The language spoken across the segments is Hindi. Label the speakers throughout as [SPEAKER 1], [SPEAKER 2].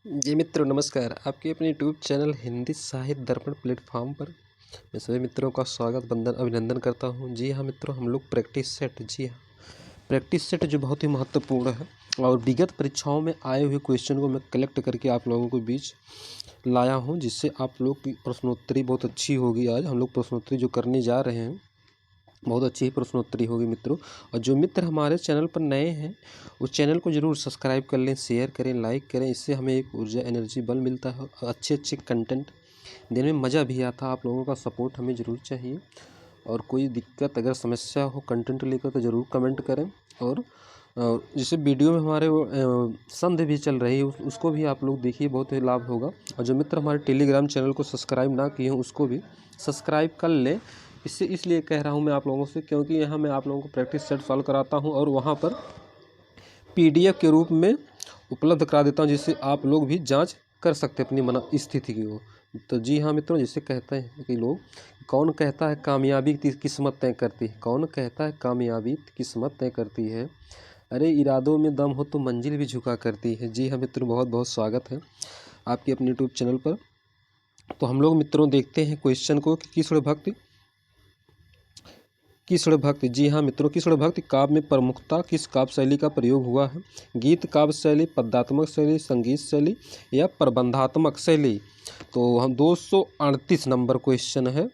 [SPEAKER 1] जी मित्रों नमस्कार। आपके अपने यूट्यूब चैनल हिंदी साहित्य दर्पण प्लेटफॉर्म पर मैं सभी मित्रों का स्वागत वंदन अभिनंदन करता हूं। जी हाँ मित्रों, हम लोग प्रैक्टिस सेट प्रैक्टिस सेट जो बहुत ही महत्वपूर्ण है और विगत परीक्षाओं में आए हुए क्वेश्चन को मैं कलेक्ट करके आप लोगों के बीच लाया हूं, जिससे आप लोग की प्रश्नोत्तरी बहुत अच्छी होगी। आज हम लोग प्रश्नोत्तरी जो करने जा रहे हैं बहुत अच्छी ही प्रश्नोत्तरी होगी मित्रों। और जो मित्र हमारे चैनल पर नए हैं उस चैनल को ज़रूर सब्सक्राइब कर लें, शेयर करें, लाइक करें। इससे हमें एक ऊर्जा एनर्जी बल मिलता है और अच्छे कंटेंट देने में मज़ा भी आता है। आप लोगों का सपोर्ट हमें ज़रूर चाहिए। और कोई दिक्कत अगर समस्या हो कंटेंट लेकर तो ज़रूर कमेंट करें। और जैसे वीडियो में हमारे संदेह भी चल रही है उसको भी आप लोग देखिए, बहुत ही लाभ होगा। और जो मित्र हमारे टेलीग्राम चैनल को सब्सक्राइब ना किए हों उसको भी सब्सक्राइब कर लें। इससे इसलिए कह रहा हूं मैं आप लोगों से, क्योंकि यहाँ मैं आप लोगों को प्रैक्टिस सेट सॉल्व कराता हूं और वहाँ पर PDF के रूप में उपलब्ध करा देता हूं, जिससे आप लोग भी जांच कर सकते हैं अपनी मन स्थिति की वो। तो जी हाँ मित्रों, जिसे कहते हैं कि लोग, कौन कहता है कामयाबी किस्मत तय करती है, कौन कहता है कामयाबी किस्मत तय करती है, अरे इरादों में दम हो तो मंजिल भी झुका करती है। जी हाँ मित्रों, बहुत बहुत स्वागत है आपके अपने यूट्यूब चैनल पर। तो हम लोग मित्रों देखते हैं क्वेश्चन को कि कृष्ण भक्ति। जी हाँ मित्रों, कृष्ण भक्ति काव्य में प्रमुखता किस काव्य शैली का प्रयोग हुआ है? गीत काव्य शैली, पद्यात्मक शैली, संगीत शैली या प्रबंधात्मक शैली? तो हम 238 नंबर क्वेश्चन है।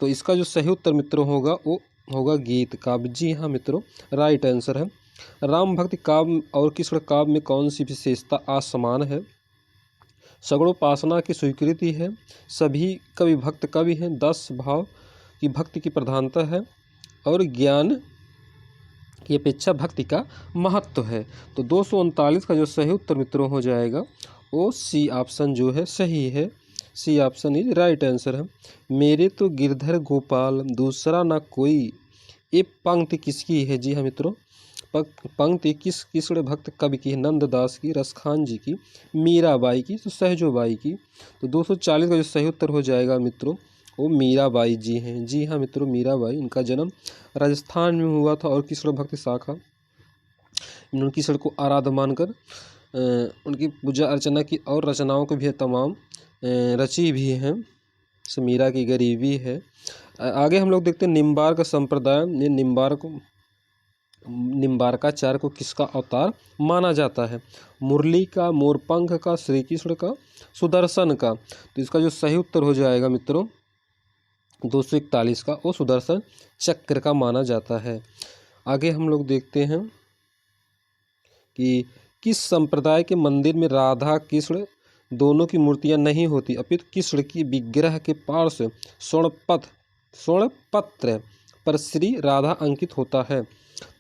[SPEAKER 1] तो इसका जो सही उत्तर मित्रों होगा वो होगा गीत काव्य। जी हाँ मित्रों, राइट आंसर है। राम भक्ति काव्य और कृष्ण काव्य में कौन सी विशेषता असमान है? सगुणोपासना की स्वीकृति है, सभी कवि भक्त कवि हैं, 10 भाव की भक्ति की प्रधानता है और ज्ञान की अपेक्षा भक्ति का महत्व है। तो 239 का जो सही उत्तर मित्रों हो जाएगा वो सी ऑप्शन जो है सही है। C option is right answer है। मेरे तो गिरधर गोपाल दूसरा ना कोई, ये पंक्ति किसकी है? जी हाँ मित्रों, पंक्ति किस कृष्ण भक्त कवि की है? नंददास की, रसखान जी की, मीराबाई की, तो सहजोबाई की। तो 240 का जो सही उत्तर हो जाएगा मित्रों वो मीराबाई जी हैं। जी हाँ मित्रों, मीराबाई, इनका जन्म राजस्थान में हुआ था और कृष्ण भक्ति शाखा इन्होंने कृष्ण को आराध्य मानकर उनकी पूजा अर्चना की और रचनाओं को भी तमाम रची भी हैं। मीरा की गरीबी है। आगे हम लोग देखते हैं निम्बार्क संप्रदाय। ये निम्बार्काचार्य को किसका अवतार माना जाता है? मुरली का, मोरपंख का, श्री कृष्ण का, सुदर्शन का? तो इसका जो सही उत्तर हो जाएगा मित्रों 241 का, वो सुदर्शन चक्र का माना जाता है। आगे हम लोग देखते हैं कि किस संप्रदाय के मंदिर में राधा कृष्ण दोनों की मूर्तियां नहीं होती, अपितु कृष्ण की विग्रह के पार्श्व स्वर्णपत्र पर श्री राधा अंकित होता है?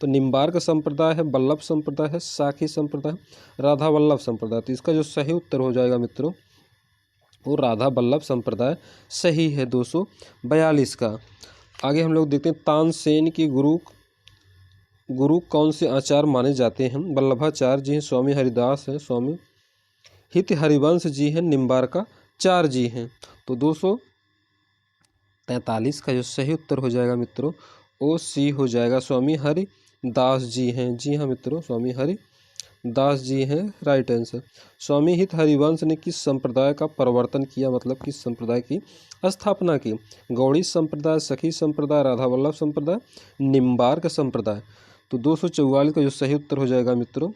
[SPEAKER 1] तो निम्बार्क संप्रदाय है, वल्लभ संप्रदाय है, साखी संप्रदाय, राधा वल्लभ संप्रदाय? तो इसका जो सही उत्तर हो जाएगा मित्रों वो राधा वल्लभ संप्रदाय सही है 242 का। आगे हम लोग देखते हैं तानसेन के गुरु कौन से आचार्य माने जाते हैं? वल्लभाचार्य जी हैं, स्वामी हरिदास हैं, स्वामी हित हरिवंश जी हैं, निम्बार्काचार्य जी हैं। तो 243 का जो सही उत्तर हो जाएगा मित्रों वो सी हो जाएगा, स्वामी हरिदास जी हैं। जी हाँ मित्रों, स्वामी हरिदास जी हैं, राइट आंसर। स्वामी हित हरिवंश ने किस संप्रदाय का प्रवर्तन किया, मतलब किस संप्रदाय की स्थापना की? गौड़ी संप्रदाय, सखी संप्रदाय, राधा वल्लभ संप्रदाय, निम्बार्क संप्रदाय? तो 244 का जो सही उत्तर हो जाएगा मित्रों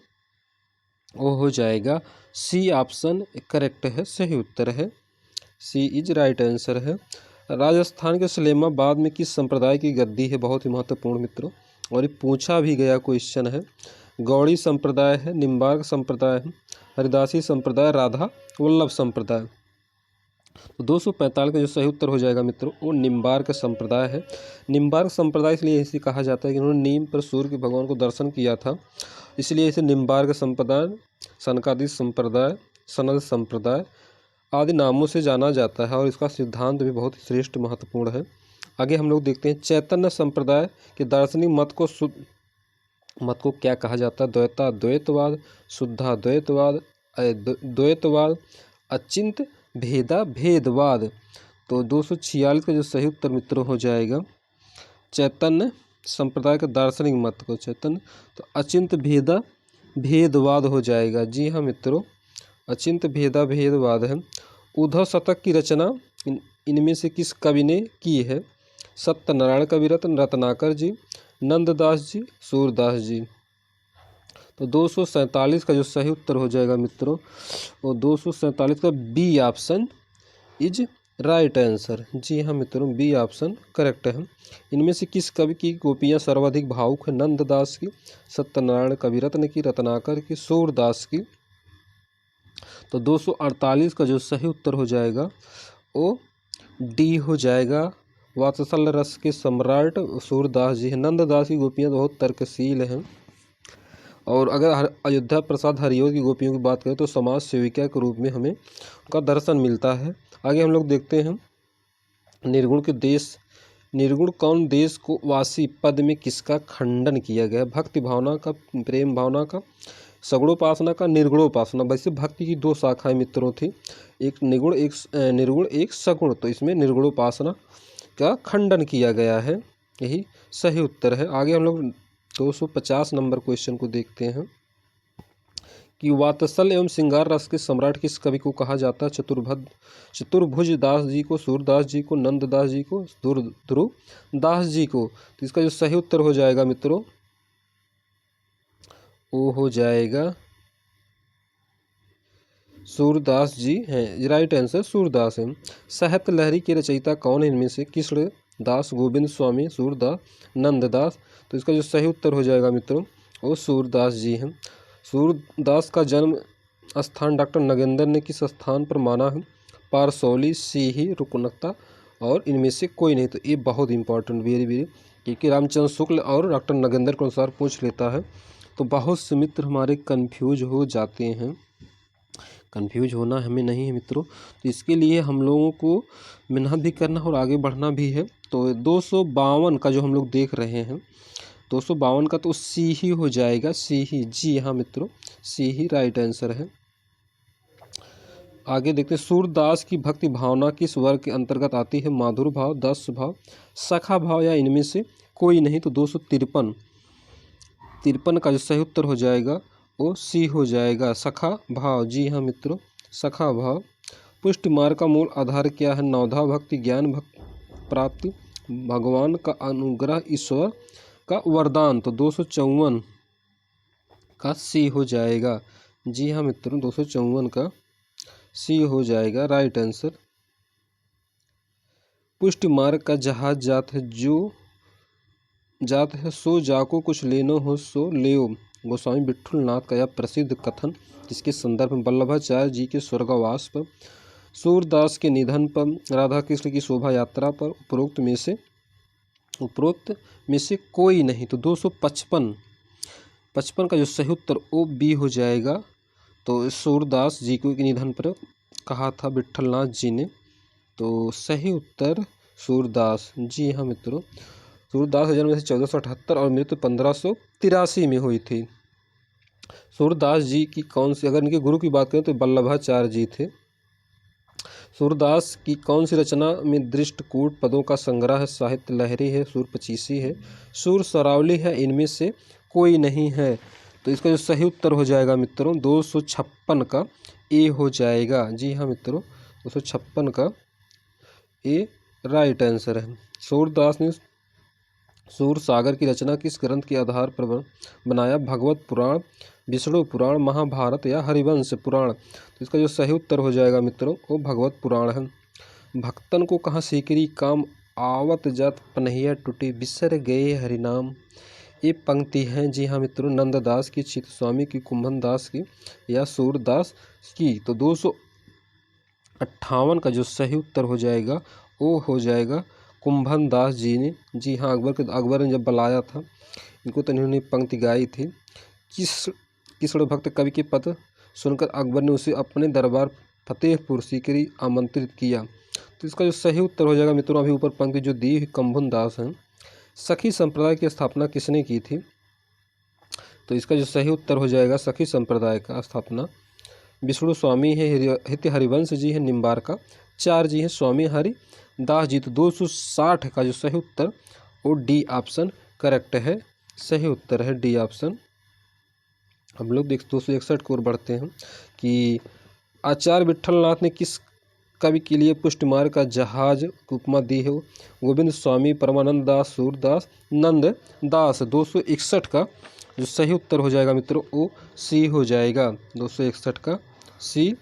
[SPEAKER 1] वो हो जाएगा सी ऑप्शन करेक्ट है, सही उत्तर है। सी इज राइट आंसर है। राजस्थान के सलेमाबाद में किस संप्रदाय की गद्दी है? बहुत ही महत्वपूर्ण मित्रों, और ये पूछा भी गया क्वेश्चन है। गौड़ी संप्रदाय है, निम्बार्क संप्रदाय है, हरिदासी संप्रदाय, राधा वल्लभ संप्रदाय? तो 245 का जो सही उत्तर हो जाएगा मित्रों वो निम्बार्क संप्रदाय है। निम्बार्क संप्रदाय इसलिए इसे कहा जाता है कि उन्होंने नीम पर सूर्य के भगवान को दर्शन किया था, इसलिए इसे निम्बार्क संप्रदाय, सनकादिक संप्रदाय, सनल संप्रदाय आदि नामों से जाना जाता है और इसका सिद्धांत भी बहुत श्रेष्ठ महत्वपूर्ण है। आगे हम लोग देखते हैं चैतन्य संप्रदाय के दार्शनिक मत को क्या कहा जाता है? द्वैताद्वैतवाद, शुद्धाद्वैतवाद, द्वैतवाद, अचिंत भेदवाद? तो 246 का जो सही उत्तर मित्रों हो जाएगा चैतन्य संप्रदाय का दार्शनिक मत को चैतन्य, तो अचिंत भेदवाद हो जाएगा। जी हाँ मित्रों, अचिंत भेदा भेदवाद है। उद्धव शतक की रचना इनमें से किस कवि ने की है? सत्यनारायण कविरत्न, रत्नाकर जी, नंददास जी, सूरदास जी। तो 247 का जो सही उत्तर हो जाएगा मित्रों, वो 247 का B option is right answer. जी हाँ मित्रों, बी ऑप्शन करेक्ट है। इनमें से किस कवि की गोपियाँ सर्वाधिक भावुक है? नंददास की, सत्यनारायण कविरत्न की, रत्नाकर की, सूरदास की। तो 248 का जो सही उत्तर हो जाएगा वो डी हो जाएगा, वात्सल रस के सम्राट सूरदास जी हैं। नंददास की गोपियाँ बहुत तर्कशील हैं। और अगर अयोध्या प्रसाद हरिओ की गोपियों की बात करें तो समाज सेविका के रूप में हमें उनका दर्शन मिलता है। आगे हम लोग देखते हैं, निर्गुण कौन देश को वासी पद में किसका खंडन किया गया? भक्ति भावना का, प्रेम भावना का, सगुणोपासना का, निर्गुणोपासना। वैसे भक्ति की दो शाखाएं मित्रों थी, एक निर्गुण एक सगुण। तो इसमें निर्गुणोपासना का खंडन किया गया है, यही सही उत्तर है। आगे हम लोग 250 नंबर क्वेश्चन को देखते हैं कि वात्सल एवं श्रृंगार रस के सम्राट किस कवि को कहा जाता है? चतुर्भुज दास जी को, सूरदास जी को, नंददास जी को, ध्रुव दास जी को। तो इसका जो सही उत्तर हो जाएगा मित्रों वो हो जाएगा सूरदास जी हैं। राइट आंसर सूरदास है। साहित्य लहरी के रचयिता कौन है इनमें से? कृष्ण दास, गोविंद स्वामी, सूरदास, नंददास। तो इसका जो सही उत्तर हो जाएगा मित्रों वो सूरदास जी हैं। सूरदास का जन्म स्थान डॉक्टर नगेंद्र ने किस स्थान पर माना है? पारसौली, सीही, रुकनकता और इनमें से कोई नहीं। तो ये बहुत इंपॉर्टेंट, वेरी वेरी, क्योंकि रामचंद्र शुक्ल और डॉक्टर नगेंद्र के अनुसार पूछ लेता है। तो बहुत से मित्र हमारे कन्फ्यूज हो जाते हैं। कन्फ्यूज होना हमें नहीं है मित्रों, तो इसके लिए हम लोगों को मेहनत भी करना और आगे बढ़ना भी है। तो 252 का जो हम लोग देख रहे हैं, 252 का तो सी ही हो जाएगा, सी ही। जी हाँ मित्रों, सी ही राइट आंसर है। आगे देखते हैं, सूरदास की भक्ति भावना किस वर्ग के अंतर्गत आती है? माधुर भाव, दस भाव, सखा भाव या इनमें से कोई नहीं। तो 253 का जो सही उत्तर हो जाएगा वो सी हो जाएगा, सखा भाव। जी हाँ मित्रों, सखा भाव। पुष्टि मार्ग का मूल आधार क्या है? नवधा भक्ति, ज्ञान प्राप्ति, भगवान का अनुग्रह, ईश्वर का वरदान। तो 254 का सी हो जाएगा। जी हाँ मित्रों, 254 का सी हो जाएगा राइट आंसर। पुष्टि मार्ग का जहाज जात है सो जाको कुछ लेनो हो सो लेओ। गोस्वामी विट्ठल नाथ का यह प्रसिद्ध कथन जिसके संदर्भ में वल्लभाचार्य जी के स्वर्गवास पर, सूरदास के निधन पर, राधा कृष्ण की शोभा यात्रा पर उपरोक्त में से कोई नहीं। तो 255 का जो सही उत्तर ओ बी हो जाएगा। तो सूरदास जी के निधन पर कहा था विट्ठलनाथ जी ने। तो सही उत्तर सूरदास। जी हाँ मित्रों, सूरदास का जन्म 1478 और मृत्यु 1583 में हुई थी। सूरदास जी की कौन सी, अगर इनके गुरु की बात करें तो वल्लभाचार्य जी थे। सूरदास की कौन सी रचना में दृष्टकूट पदों का संग्रह है? साहित्य लहरी है, सूर पचीसी है, सूर सरावली है, इनमें से कोई नहीं है। तो इसका जो सही उत्तर हो जाएगा मित्रों 256 का ए हो जाएगा। जी हाँ मित्रों, 256 का ए राइट आंसर है। सूरदास ने सूर सागर की रचना किस ग्रंथ के आधार पर बनाया? भगवत पुराण, विष्णु पुराण, महाभारत या हरिवंश पुराण। तो इसका जो सही उत्तर हो जाएगा मित्रों वो भगवत पुराण है। भक्तन को कहाँ सीकरी काम आवत जात पनहिया टूटी बिसर गए हरिनाम। ये पंक्ति हैं जी हाँ मित्रों नंददास की, चित स्वामी की, कुंभन दास की या सूरदास की। तो 258 का जो सही उत्तर हो जाएगा वो हो जाएगा कुंभन दास जी ने। जी हाँ, अकबर ने जब बुलाया था इनको तो इन्होंने पंक्ति गाई थी। कृष्ण भक्त कवि के पद सुनकर अकबर ने उसे अपने दरबार फतेहपुर सीकरी आमंत्रित किया। तो इसका जो सही उत्तर हो जाएगा मित्रों अभी ऊपर पंक्ति जो दी कुंभन दास हैं। सखी संप्रदाय की स्थापना किसने की थी? तो इसका जो सही उत्तर हो जाएगा सखी संप्रदाय का स्थापना विष्णु स्वामी है, हित्य हरिवंश जी है, निम्बारका चार जी हैं, स्वामी हरि दास जी। तो 260 का जो सही उत्तर वो डी ऑप्शन करेक्ट है, सही उत्तर है डी ऑप्शन। हम लोग 261 की ओर बढ़ते हैं कि आचार्य विट्ठलनाथ ने किस कवि के लिए पुष्टिमार्ग का जहाज की उपमा दी है? गोविंद स्वामी, परमानंद दास, सूरदास, नंद दास। 261 का जो सही उत्तर हो जाएगा मित्रों वो सी हो जाएगा। 261 का सी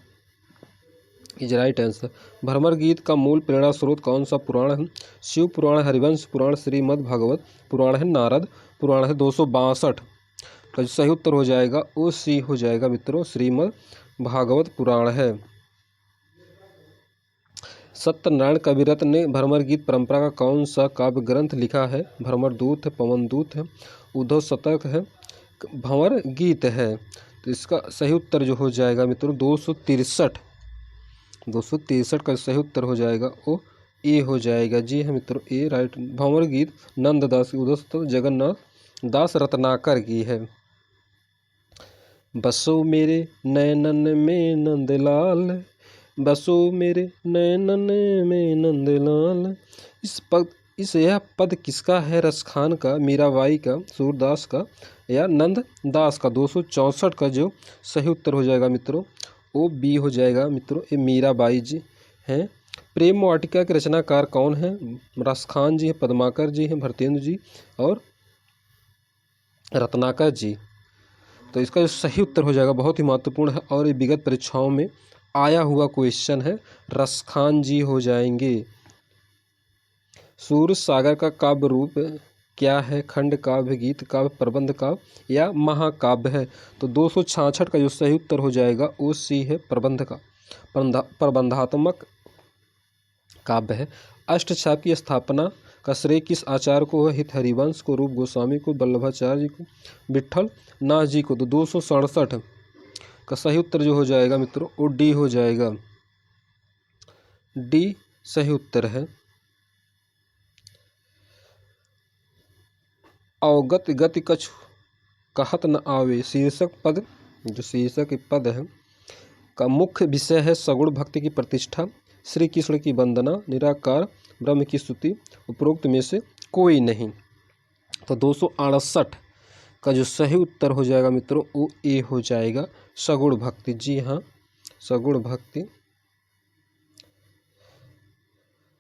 [SPEAKER 1] इज राइट आंसर। भ्रमर गीत का मूल प्रेरणा स्रोत कौन सा पुराण है? शिव पुराण, हरिवंश पुराण, श्रीमद् भागवत पुराण है, नारद पुराण है। 262 का जो सही उत्तर हो जाएगा वो सी हो जाएगा मित्रों, श्रीमद् भागवत पुराण है। सत्यनारायण कविरत ने भ्रमर गीत परंपरा का कौन सा काव्य ग्रंथ लिखा है? भ्रमर दूत है, पवन दूत है, उद्धव शतक है, भंवर गीत है। तो इसका सही उत्तर जो हो जाएगा मित्रों 263 का सही उत्तर हो जाएगा वो ए हो जाएगा। जी हाँ मित्रों, ए राइट। भंवर गीत नंददास की, उद्धव शतक जगन्नाथ दास रत्नाकर की है। बसो मेरे नैनन में नंदलाल, बसो मेरे नैनन में नंदलाल। यह पद किसका है? रसखान का, मीराबाई का, सूरदास का या नंददास का? 264 का जो सही उत्तर हो जाएगा मित्रों वो बी हो जाएगा मित्रों, ये मीराबाई जी हैं। प्रेम वाटिका के रचनाकार कौन है? रसखान जी हैं, पद्माकर जी हैं, भरतेंद्र जी और रत्नाकर जी। तो इसका जो सही उत्तर हो जाएगा बहुत ही महत्वपूर्ण है और ये विगत परीक्षाओं में आया हुआ क्वेश्चन है, रसखान जी हो जाएंगे। सूर सागर का काव्य रूप क्या है? खंड काव्य, गीत काव्य, प्रबंध काव्य या महाकाव्य है? तो 266 का जो सही उत्तर हो जाएगा वो सी है, प्रबंध का, प्रबंधात्मक काव्य है। अष्टछाप की स्थापना का श्रेय किस आचार्य को है? हित हरिवंश को, रूप गोस्वामी को, वल्लभाचार्य जी को, विट्ठल नाथ जी को। तो 267 का सही उत्तर जो हो जाएगा मित्रों वो डी हो जाएगा, डी सही उत्तर है। अवगत गति कछु कहत न आवे, शीर्षक पद, जो शीर्षक पद है का मुख्य विषय है सगुण भक्ति की प्रतिष्ठा, श्री कृष्ण की वंदना, निराकार ब्रह्म की स्तुति, उपरोक्त में से कोई नहीं। तो 268 का जो सही उत्तर हो जाएगा मित्रों वो ए हो जाएगा, सगुण भक्ति। जी हाँ, सगुण भक्ति।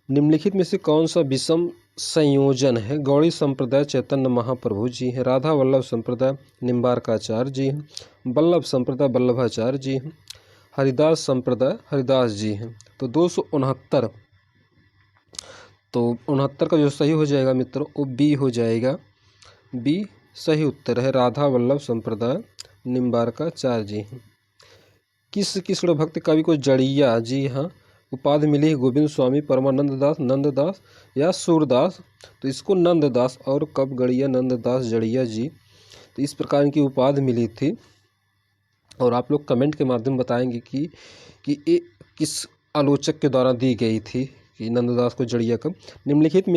[SPEAKER 1] निम्नलिखित में से कौन सा विषम संयोजन है? गौड़ी संप्रदाय चैतन्य महाप्रभु जी हैं, राधा वल्लभ संप्रदाय निम्बारकाचार्य जी हैं, वल्लभ संप्रदाय वल्लभाचार्य जी हैं, हरिदास संप्रदाय हरिदास जी हैं। तो 269 का जो सही हो जाएगा मित्रों वो बी हो जाएगा, बी सही उत्तर है, राधा वल्लभ संप्रदाय निम्बारकाचार्य जी हैं। किस कृष्ण भक्त कवि को जड़िया, जी हाँ, उपाधि मिली है? गोविंद स्वामी, परमानंद दास, नंददास या सूरदास? तो इसको नंददास और कब गड़िया नंददास जड़िया जी, तो इस प्रकार की उपाधि मिली थी। और आप लोग कमेंट के माध्यम बताएंगे कि ये किस आलोचक के द्वारा दी गई थी कि नंददास को जड़िया कब। निम्नलिखित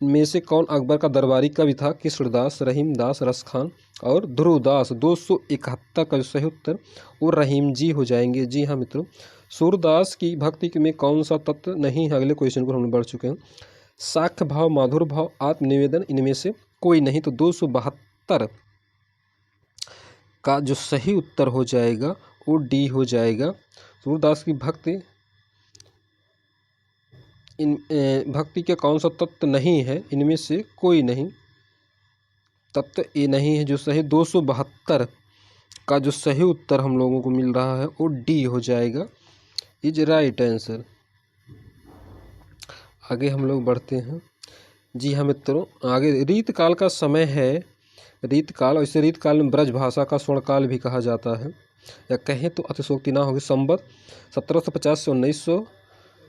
[SPEAKER 1] में से कौन अकबर का दरबारी कवि था? कृष्णदास, रहीमदास, रसखान और ध्रुवदास। 271 का सही उत्तर वो रहीम जी हो जाएंगे। जी हाँ मित्रों, सूरदास की भक्ति में कौन सा तत्व नहीं है? अगले क्वेश्चन पर हम बढ़ चुके हैं। साख्य भाव, माधुर भाव, आत्मनिवेदन, इनमें से कोई नहीं। तो 272 का जो सही उत्तर हो जाएगा वो डी हो जाएगा। सूरदास की भक्ति भक्ति के कौन सा तत्व नहीं है? इनमें से कोई नहीं, तत्व ये नहीं है जो सही। 272 का जो सही उत्तर हम लोगों को मिल रहा है वो डी हो जाएगा, इज राइट आंसर। आगे हम लोग बढ़ते हैं। जी हाँ मित्रों, आगे रीतकाल का समय है। रीतकाल, और इसे रीतकाल में ब्रज भाषा का स्वर्णकाल भी कहा जाता है, या कहें तो अतिशोक्ति ना होगी। संवत 1750 से 1900,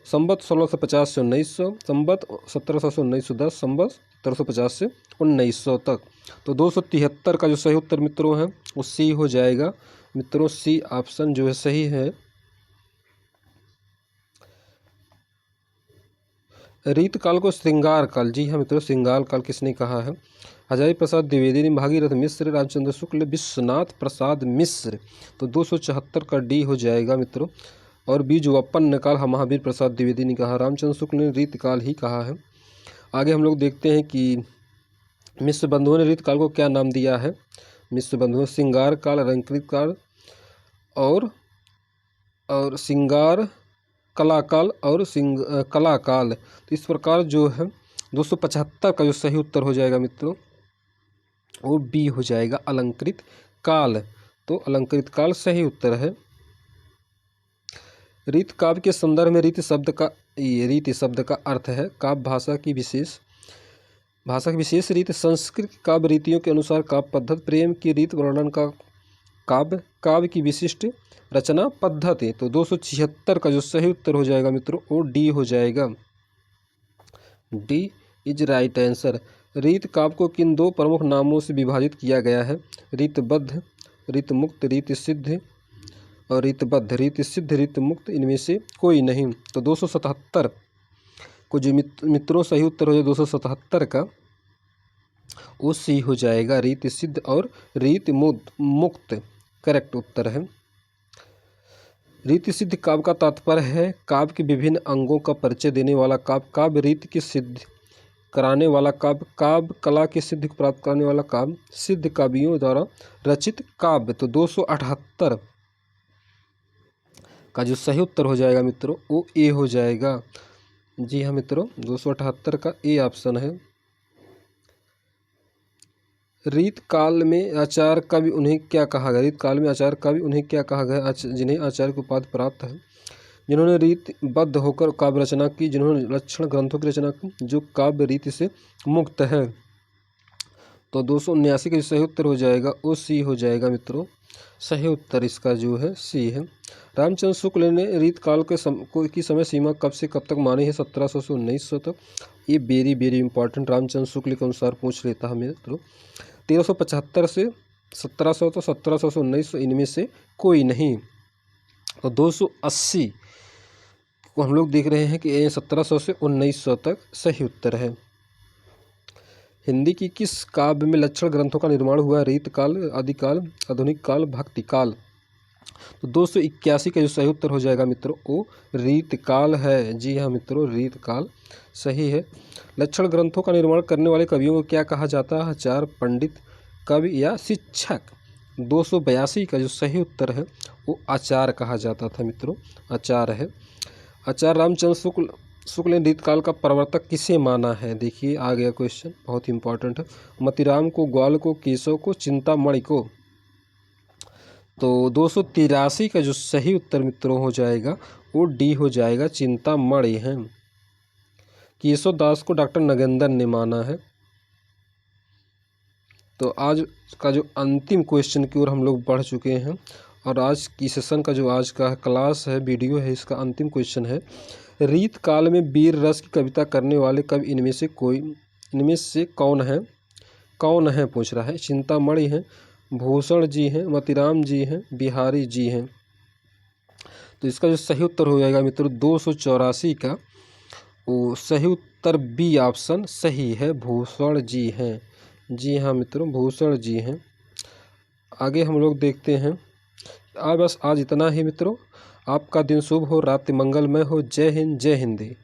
[SPEAKER 1] संवत 1650 से 1900, संवत 1700 से 1910, संवत 1750 से 1900 तक। तो 273 का जो सही उत्तर मित्रों है वो सी हो जाएगा मित्रों, सी ऑप्शन जो है सही है। रीतकाल को श्रृंगार काल, जी हाँ मित्रों, श्रृंगार काल किसने कहा है? हजारी प्रसाद द्विवेदी, भागीरथ मिश्र, रामचंद्र शुक्ल, विश्वनाथ प्रसाद मिश्र। तो 274 का डी हो जाएगा मित्रों। और बीजवपन्न काल महावीर प्रसाद द्विवेदी ने कहा, रामचंद्र शुक्ल ने रीतकाल ही कहा है। आगे हम लोग देखते हैं कि मिश्र बंधुओं ने रीतकाल को क्या नाम दिया है। मिश्र बंधुओं श्रृंगार काल, अलंकृत काल और और सिंगार कलाकाल और कलाकाल। तो इस प्रकार जो है 275 का जो सही उत्तर हो जाएगा मित्रों वो बी हो जाएगा, अलंकृत काल। तो अलंकृत काल सही उत्तर है। रीत काव्य के संदर्भ में रीत शब्द का अर्थ है काव्य भाषा की विशेष रीत। संस्कृत काव्य रीतियों के अनुसार काव्य पद्धति, प्रेम की रीत वर्णन का काव्य की विशिष्ट रचना पद्धति। तो 276 का जो सही उत्तर हो जाएगा मित्रों वो डी हो जाएगा, डी इज राइट आंसर। रीत काव्य को किन दो प्रमुख नामों से विभाजित किया गया है? रीतबद्ध, रीतमुक्त, रीतसिद्ध और रीतबद्ध। रीतसिद्ध, रीतमुक्त, इनमें से कोई नहीं। तो 277 को जो मित्रों सही उत्तर हो जाए 277 का वो सी हो जाएगा, रीतसिद्ध और रीतमुक्त करेक्ट उत्तर है। रीतिसिद्ध काव्य का तात्पर्य है काव्य के विभिन्न अंगों का परिचय देने वाला काव्य, काव्य रीति की सिद्ध कराने वाला काव्य, काव्य कला की सिद्धि को प्राप्त करने वाला काव्य, सिद्ध कवियों द्वारा रचित काव्य। तो 278 का जो सही उत्तर हो जाएगा मित्रों वो ए हो जाएगा। जी हाँ मित्रों 278 का ए ऑप्शन है। रीत काल में आचार्य कवि उन्हें क्या कहा गया? रीत काल में आचार्य कवि उन्हें क्या कहा गया? जिन्हें आचार्य की उपाधि प्राप्त है, जिन्होंने रीतबद्ध होकर काव्य रचना की, जिन्होंने लक्षण ग्रंथों की रचना की, जो काव्य रीति से मुक्त है। तो 279 का सही उत्तर हो जाएगा वो सी हो जाएगा मित्रों। सही उत्तर इसका जो है सी है। रामचंद्र शुक्ल ने रीत काल की समय सीमा कब से कब तक मानी है? 1700 से 1900 तक। ये वेरी इंपॉर्टेंट रामचंद्र शुक्ल के अनुसार पूछ लेता है मित्रों। 1375 से 1700, तो 1700 से 1900 इनमें से कोई नहीं। तो 280 को हम लोग देख रहे हैं कि 1700 से 1900 तक सही उत्तर है। हिंदी की किस काव्य में लक्षण ग्रंथों का निर्माण हुआ? रीतकाल, आदिकाल, आधुनिक काल, भक्तिकाल। तो 281 का जो सही उत्तर हो जाएगा मित्रों वो रीतकाल है। जी हाँ मित्रों रीतकाल सही है। लक्षण ग्रंथों का निर्माण करने वाले कवियों को क्या कहा जाता है? आचार्य, पंडित, कवि या शिक्षक। 282 का जो सही उत्तर है वो आचार्य कहा जाता था मित्रों, आचार्य है। आचार्य रामचंद्र शुक्ल ने रीतकाल का प्रवर्तक किसे माना है? देखिए आ गया क्वेश्चन, बहुत इंपॉर्टेंट है। मतीराम को, ग्वाल को, केशव को, चिंतामणि को। तो 283 का जो सही उत्तर मित्रों हो जाएगा वो डी हो जाएगा, चिंतामणि है। केशव दास को डॉक्टर नगेंद्र ने माना है। तो आज का जो अंतिम क्वेश्चन की ओर हम लोग बढ़ चुके हैं और आज की सेशन का जो आज का क्लास है, वीडियो है, इसका अंतिम क्वेश्चन है रीत काल में वीर रस की कविता करने वाले कवि इनमें से कौन है पूछ रहा है। चिंतामणि हैं, भूषण जी हैं, मतीराम जी हैं, बिहारी जी हैं। तो इसका जो सही उत्तर हो जाएगा मित्रों 284 का वो सही उत्तर बी ऑप्शन सही है, भूषण जी हैं। जी हाँ मित्रों भूषण जी हैं। आगे हम लोग देखते हैं। बस आज इतना ही मित्रों। आपका दिन शुभ हो, रात्रि मंगलमय हो। जय हिंद, जय हिंदी।